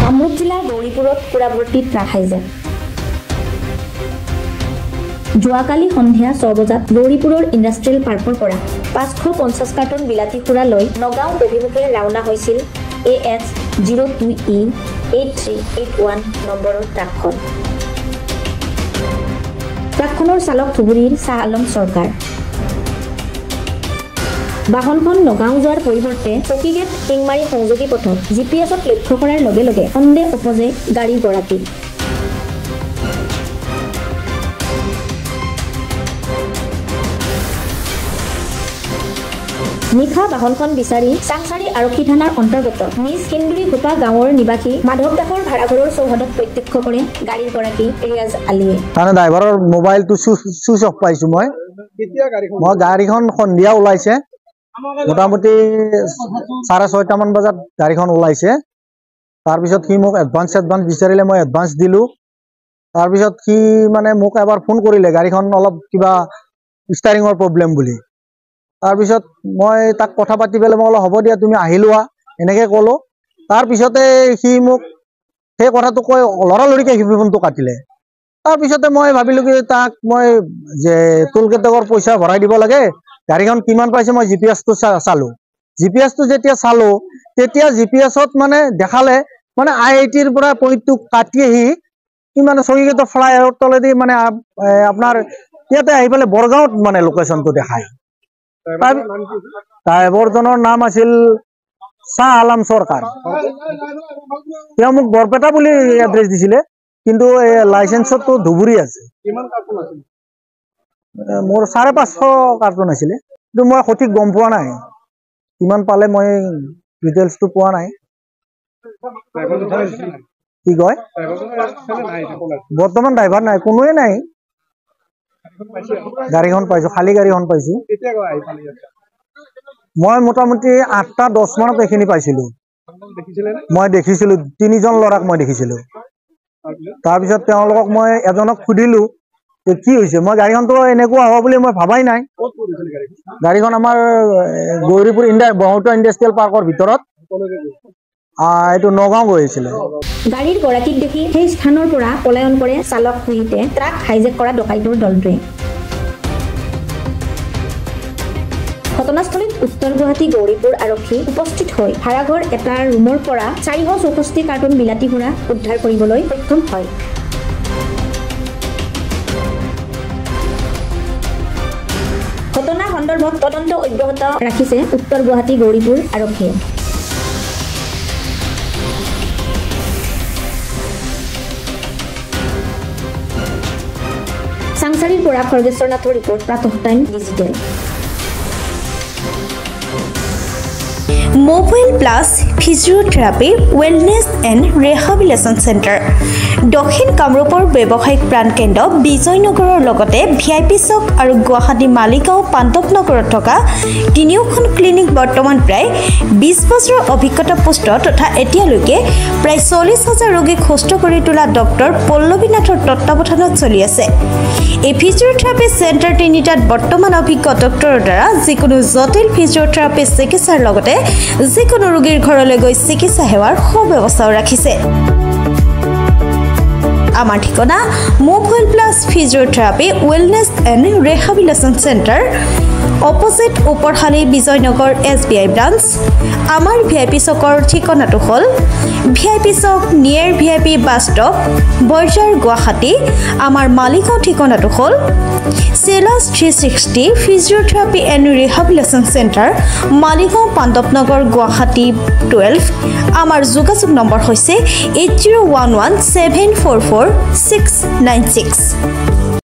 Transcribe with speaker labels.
Speaker 1: কামৰূপ জিলাৰ গৌৰীপুৰত পুৰাৱৰ্তী truck hijack. যোৱাকালি সন্ধিয়া 6 বজাত গৌৰীপুৰৰ ইণ্ডাষ্ট্ৰিয়েল পাৰ্কৰ পৰা 550 কাৰ্টন বিলাতী সুৰা লৈ নগাঁও অভিমুখে ৰাওনা হৈছিল AS02E8381 নম্বৰৰ ট্ৰাকখন। ট্ৰাকখনৰ চালক ধুবুৰীৰ শ্বাহ আলম চৰকাৰ। বাহনখন নগাঁও যোৱাৰ পৰিৱৰ্তে চকীগেট টিংমাৰী সংযোগী পথত GPS-ত লক্ষ্য কৰাৰ লগে লগে সন্দেহ উপজে গাড়ীৰ গৰাকী। নিশা বাহনখন বিচাৰি চাংচাৰী আৰক্ষী থানাৰ অন্তৰ্গত নিজ কিন্দুৰী ঘোপা গাঁৱৰ নিবাসী মাধৱ দাসৰ ভাড়াঘৰৰ চৌহদত প্ৰত্যক্ষ কৰে গাড়ীৰ গৰাকী ৰিয়াজ আলীয়ে।
Speaker 2: ড্ৰাইভাৰৰ মোবাইলটো চুইচ অফ পাইছো। মই গাড়ীখন সন্ধিয়া ওলাইছে, মোটামুটি 6:30 মান বজাত গাড়ীখন ওলাইছে। তাৰপিছত সি মোক এডভান্স বিচাৰিলে, মই এডভান্স দিলো। তাৰপিছত সি মানে মোক এবাৰ ফোন কৰিলে গাড়ীখন অলপ কিবা ষ্টাৰিঙৰ প্ৰব্লেম বুলি। তাৰপিছত মই তাক কথা পাতি পেলাই মই অলপ হ'ব দিয়া তুমি আহি লোৱা এনেকৈ ক'লো। তাৰপিছতে সি মোক সেই কথাটো কৈ লৰালৰিকৈ সি ফোনটো কাটিলে। তাৰপিছতে মই ভাবিলোঁ কি তাক মই যে টোল গেটৰ পইচা ভৰাই দিব লাগে, গাড়ীখন কিমান পাইছে মই GPS-টো চালোঁ। GPS-টো যেতিয়া চালোঁ তেতিয়া GPS-ত মানে দেখালে মানে I80-ৰ পৰা পইণ্টটো কাটি আহি সি মানে চকীগেটৰ ফ্লাইঅভাৰৰ তলেদি মানে আপোনাৰ ইয়াতে আহি পেলাই বৰগাঁৱত মানে লোকেশ্যনটো দেখায়। ড্ৰাইভাৰজনৰ নাম আছিল শ্বাহ আলম চৰকাৰ। তেওঁ মোক বৰপেটা বুলি এড্ৰেছ দিছিলে, কিন্তু লাইচেন্সতো ধুবুৰী আছে। মোৰ 550 কাৰ্টন আছিলে, কিন্তু মই সঠিক গম পোৱা নাই কিমান পালে, মই ডিটেইলছটো পোৱা নাই। কি কয় বৰ্তমান ড্ৰাইভাৰ নাই, কোনোৱে নাই। গাড়ীখন পাইছো, খালী গাড়ীখন পাইছো। মই মোটামুটি 8:10 মানত এইখিনি পাইছিলো। মই দেখিছিলো 3জন ল'ৰাক মই দেখিছিলো। তাৰপিছত তেওঁলোকক মই এজনক সুধিলো কি হৈছে, মই গাড়ীখনতো এনেকুৱা হ'ব বুলি মই ভাবাই নাই। গাড়ীখন আমাৰ গৌৰীপুৰ ব্ৰহ্মপুত্ৰ ইণ্ডাষ্ট্ৰিয়েল পাৰ্কৰ ভিতৰত এইটো নগাঁও গৈ আছিলে।
Speaker 1: গাড়ীৰ গৰাকীক দেখি সেই স্থানৰ পৰা পলায়ন কৰে চালক সহিতে ট্ৰাক হাইজেক কৰা ডকাইতৰ দলটোৱে। ঘটনাস্থলীত উত্তৰ গুৱাহাটী গৌৰীপুৰ আৰক্ষী উপস্থিত হৈ ভাড়াঘৰ এটাৰ ৰুমৰ পৰা 464 কাৰ্টন বিলাতী সুৰা উদ্ধাৰ কৰিবলৈ সক্ষম হয়। ঘটনা সন্দৰ্ভত তদন্ত অব্যাহত ৰাখিছে উত্তৰ গুৱাহাটী গৌৰীপুৰ আৰক্ষীয়ে। চাংচাৰীৰ পৰা খৰ্গেশ্বৰ নাথৰ report, Pratah time digital.
Speaker 3: Mobile plus physiotherapy wellness and rehabilitation centre দক্ষিণ কামৰূপৰ ব্যৱসায়িক প্ৰাণকেন্দ্ৰ বিজয়নগৰৰ লগতে VIP চক আৰু গুৱাহাটী মালিগাঁও পাণ্ডৱনগৰত থকা তিনিওখন ক্লিনিক বৰ্তমান প্ৰায় 20 বছৰৰ অভিজ্ঞতা পুষ্ট তথা এতিয়ালৈকে প্ৰায় 40,000 ৰোগীক সুস্থ কৰি তোলা ডক্টৰ পল্লৱী নাথৰ তত্বাৱধানত চলি আছে। এই ফিজিঅ'থেৰাপি চেণ্টাৰ তিনিটাত বৰ্তমান অভিজ্ঞ ডক্টৰৰ দ্বাৰা যিকোনো জটিল ফিজিঅ'থেৰাপি চিকিৎসাৰ লগতে যিকোনো ৰোগীৰ ঘৰলৈ গৈ চিকিৎসা সেৱাৰ সুব্যৱস্থাও ৰাখিছে। আমাৰ ঠিকনা mobile plus physiotherapy wellness and rehabilitation centre, opposite Uparshali Bijoynagar SBI branch. আমাৰ VIP চকৰ ঠিকনাটো হ'ল VIP Chowk near VIP bus stop, Borjhar, Guwahati. আমাৰ মালিগাঁও ঠিকনাটো হ'ল চেলাছ 360 physiotherapy and rehabilitation centre, Maligaon Pandavnagar, Guwahati 12। আমাৰ যোগাযোগ নম্বৰ হৈছে 8011744696।